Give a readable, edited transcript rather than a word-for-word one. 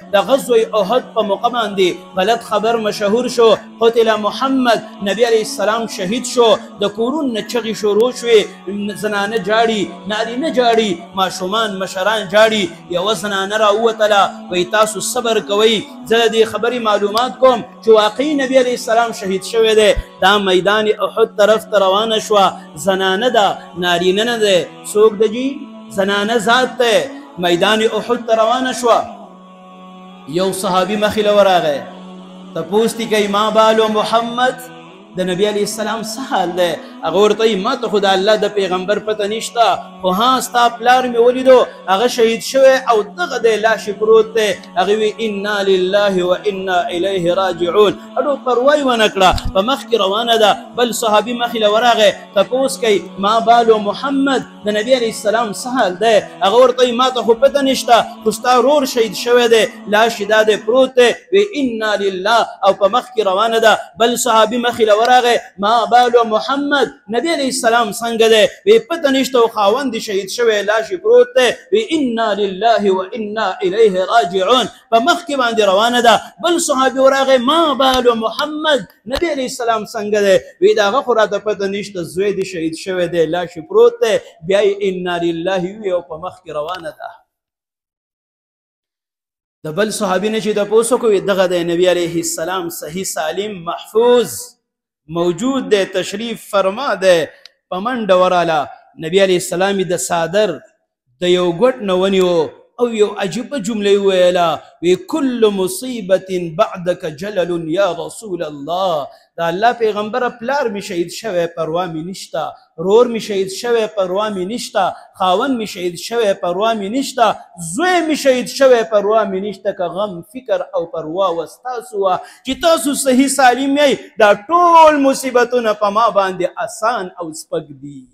د غزوه احد په موقع باندې غلط خبر مشهور شو، قتل محمد، نبی علیه السلام شهید شو، د کورونو نه چغې شروع شوې، زنانه جاړي، نارینه جاړي، ماشومان مشران جاړي. یوه زنانه راووتله، وایي تاسو صبر کوئ، زه د دې خبرې معلومات کوم چې واقعي نبی علیه السلام شهید شوی دی. دا میدان احد طرف ته روانه شوه، زنانه ده، نارینه نه دی. څوک ده جي؟ زنانه ذات دی. میدان احد ته روانه شوه، یو صحابي مخې له ورغی، تپوس دې کوي ما بالو محمد، د نبی علیه السلام څه حال دی؟ هغه ورته وایي ما ته خو د الله د پیغمبر پته نشته، خو ها ستا پلار مې ولیدو هغه شهید شوی او دغه دی لاش یې پروت دی. هغې وی انا لله و انا الیه راجعون. اډو پروا یې ونه کړه، په مخ کې روانه ده. بل صحابي مخې له ورغی، تپوس کوي ما بالو محمد، د نبی علیه السلام څه حال دی؟ هغه ورته وایي ما ته خو پته نشته، خو ستا ورور شهید شوی دی، لاش یې دا دی پروت دی. وی انا لله او په مخ کې روانه ده. بل صحابي مخې له ورغی، ما بالو محمد، نبی علیه السلام څنګه دی؟ وی پته نشته او خاوند شهید شوی، لاش یې پروت دی. وی انا لله و انا الیه راجعون. په مخ کې باندې روانه ده. بل صحابي ورغی، ما بالو محمد، نبی علیه السلام څنګه دی؟ وی د هغه خو راته پته نشته، زوی دې شهید شوی دی، لاش یې پروت دی. بیا یې انا لله وی او په مخ کې روانه ده. د بل صحابي نه چې تپوس وکړو، دغه دی نبی علیه السلام صحیح سالم محفوظ موجود دی، تشریف فرما دی. په منډه وراله، نبی علیه السلام د صادر د یو ګوټ نه ونیو او یو عجیبه جمله یې وویله، وی کل مصیبت بعدک جلل یا رسول الله. د الله پیغمبره پلار می شهید شوی پروا می نشته، رور می شهید شوی پروا می نشته، خاوند می شهید شوی پروا می نشته، زوی می شهید شوی پروا می نشته. که غم فکر او پروا وستاسو وه چې تاسو صحیح سالم یئ، دا ټول مصیبتونه په ما باندې آسان او سپک دي.